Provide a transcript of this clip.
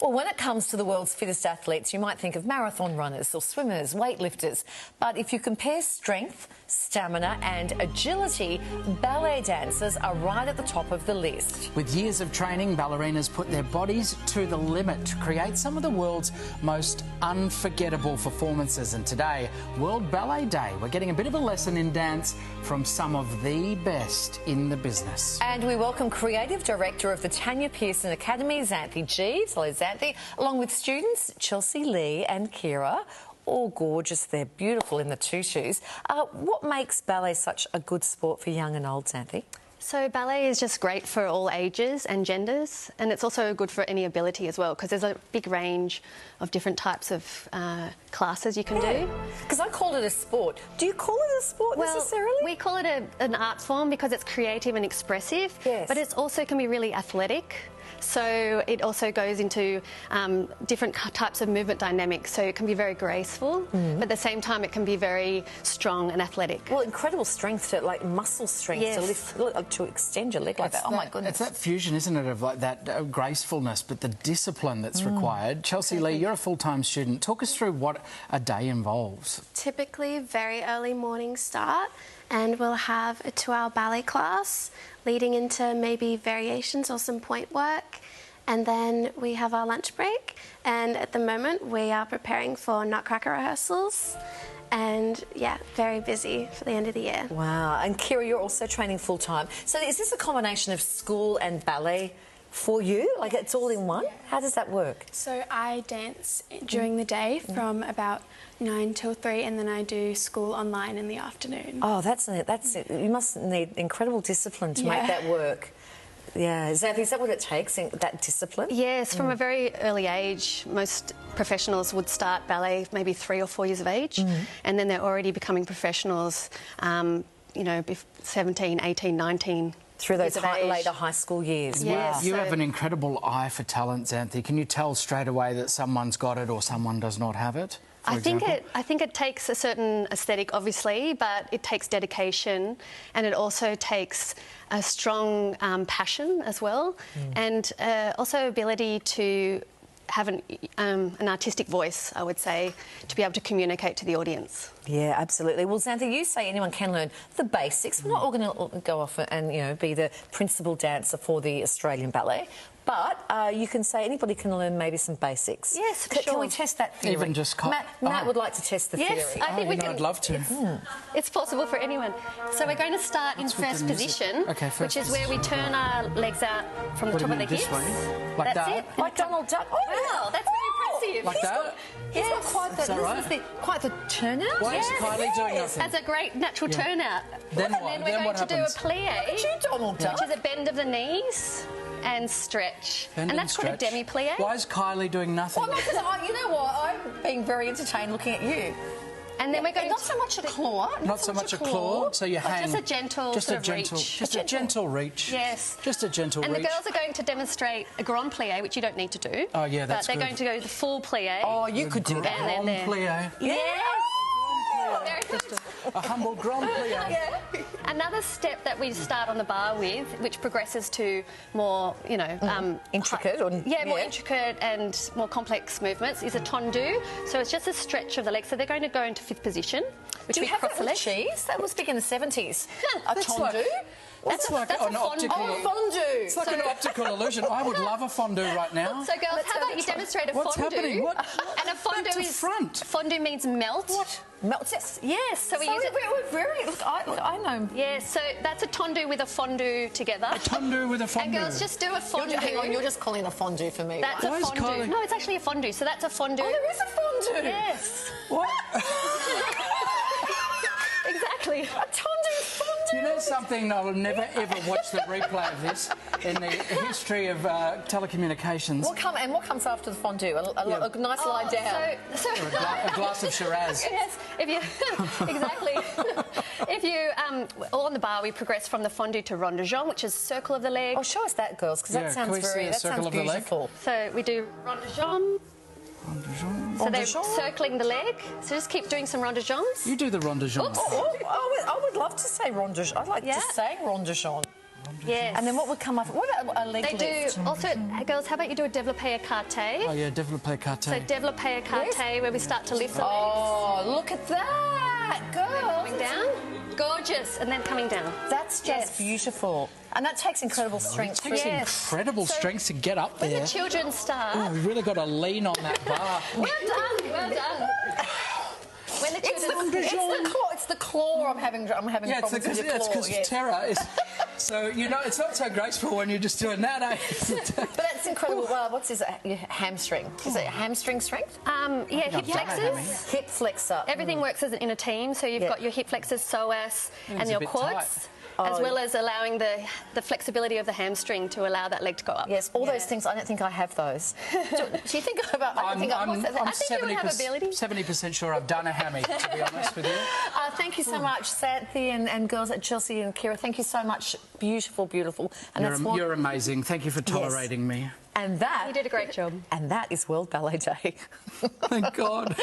Well, when it comes to the world's fittest athletes, you might think of marathon runners or swimmers, weightlifters. But if you compare strength, stamina and agility, ballet dancers are right at the top of the list. With years of training, ballerinas put their bodies to the limit to create some of the world's most unforgettable performances. And today, World Ballet Day, we're getting a bit of a lesson in dance from some of the best in the business. And we welcome Creative Director of the Tanya Pearson Academy, Xanthi Jeeves. Hello, Xanthi. Along with students Chelsea Lee and Kira. All gorgeous. They're beautiful in the tutus. What makes ballet such a good sport for young and old, Xanthi? So ballet is just great for all ages and genders, and it's also good for any ability as well, because there's a big range of different types of classes you can do. Because I call it a sport. Do you call it a sport necessarily? We call it an art form because it's creative and expressive, yes. But it also can be really athletic. So it also goes into different types of movement dynamics. So it can be very graceful, but at the same time it can be very strong and athletic. Well, incredible strength, like muscle strength, yes. to lift, to extend your leg like that. Oh my goodness! It's that fusion, isn't it, of like that gracefulness, but the discipline that's required. Chelsea Lee, you're a full-time student. Talk us through what a day involves. Typically, very early morning start, and we'll have a 2-hour ballet class leading into maybe variations or some point work, and then we have our lunch break, and at the moment we are preparing for Nutcracker rehearsals, and yeah, very busy for the end of the year. Wow. And Kira, you're also training full-time. So is this a combination of school and ballet for you? Like it's all in one? How does that work? So I dance during the day from about 9 till 3, and then I do school online in the afternoon. Oh, that's it. You must need incredible discipline to make that work. Yeah, is that what it takes, that discipline? Yes, from a very early age, most professionals would start ballet maybe 3 or 4 years of age, and then they're already becoming professionals, you know, 17, 18, 19. Through those later high school years. Yes. Wow. You have an incredible eye for talent, Xanthi. Can you tell straight away that someone's got it or someone does not have it? I think it takes a certain aesthetic, obviously, but it takes dedication, and it also takes a strong passion as well, and also ability to have an artistic voice, I would say, to be able to communicate to the audience. Yeah, absolutely. Well, Xanthi, you say anyone can learn the basics. We're not all going to go off and, be the principal dancer for the Australian Ballet, but you can say anybody can learn maybe some basics. Yes, for sure. Can we test that theory? Even just... Matt would like to test the theory. Yes, I think we can. I'd love to. It's possible for anyone. So we're going to start in first position, which is where we turn our legs out from the top of the hips. Like that's that? it. Like Donald Duck. Oh, wow, that's very impressive. Like that? He's got quite the turnout. Why is Kylie doing nothing? That's a great natural turnout. Then and what? then we're Then going what to happens? do a plie, Look at you, Donald Duck. which is a bend of the knees and stretch. Bend and that's called a stretch. demi-plie. Why is Kylie doing nothing? Well, because you know what? I'm being very entertained looking at you. And then we're going Not so much a claw. Not so much a claw, so you hang... Just a gentle reach. Just a gentle reach. Yes. Just a gentle reach. And the girls are going to demonstrate a grand plie, which you don't need to do. Oh, yeah, that's But they're good. going to go the full plie. Oh, you could do that. And then there. Plie. Yes! Very good. A humble grand plie. Another step that we start on the bar with, which progresses to more, Intricate or... more intricate and more complex movements, is a tendu. So it's just a stretch of the legs. So they're going to go into fifth position, which Do we you have cross that the with legs. cheese? That was big in the 70s. A That's tendu? like- That's like that's a an fondue. optical... Oh, fondue. It's like an optical illusion. I would love a fondue right now. So girls, how about you demonstrate a What's fondue? happening? What? And a fondue Back to is... front. Fondue means melt. What? Melts it? Yes, so we use it... We're very... Look, I know. Yeah, so that's a tendu with a fondue together. A tendu with a fondue. And girls, just do a fondue. Hang on, you're just calling it a fondue for me. That's right? a Why is fondue. Kylie- No, it's actually a fondue. So that's a fondue. Oh, there is a fondue. Yes. What? Exactly. A tendu fondue. You know something? I will never ever watch the replay of this in the history of telecommunications. What comes after the fondue? A nice lie down. So A glass of Shiraz. yes, if you exactly. If you on the bar, we progress from the fondue to rond de jambe, which is circle of the leg. Oh, show us that, girls, because Yeah, that can sounds we see a that circle sounds of the leg? beautiful. So we do rond de jambe. So they're circling the leg. So just keep doing some rond de jambes. You do the rond de jambe. I would love to say rond de jambe. I'd like to say rond de jambe. Yes. And then what would come after? What about a leg They lift? do also, girls, how about you do a développé écarté? Oh, yeah, développé écarté. So développé écarté, where we start to lift the legs. Oh, look at that, girl. Coming down. Gorgeous. And then coming down. That's just beautiful. And that takes incredible strength. It takes Yes. incredible So strength to get up When there. the children start... Oh, we've really got to lean on that bar. Well done, well done. When the children... It's the claw. I'm having Yeah, problems with your claw. because Yes. Tara is... So, you know, it's not so graceful when you're just doing that, eh? But that's incredible. What's his your hamstring? Is it hamstring strength? Yeah, hip done it, haven't flexors. Hip flexor. Everything works as in a team, so you've got your hip flexors, psoas, and it's a your bit quads, tight. as well as allowing the flexibility of the hamstring to allow that leg to go up. Yes, all those things. I don't think I have those. Do you think about? I think I think you would have ability. 70% sure I've done a hammy, to be honest with you. Thank you so much, Xanthi and girls at Chelsea and Kira. Thank you so much. Beautiful, beautiful. And You're amazing. Thank you for tolerating me. And that You did a great job. And that is World Ballet Day. Thank God.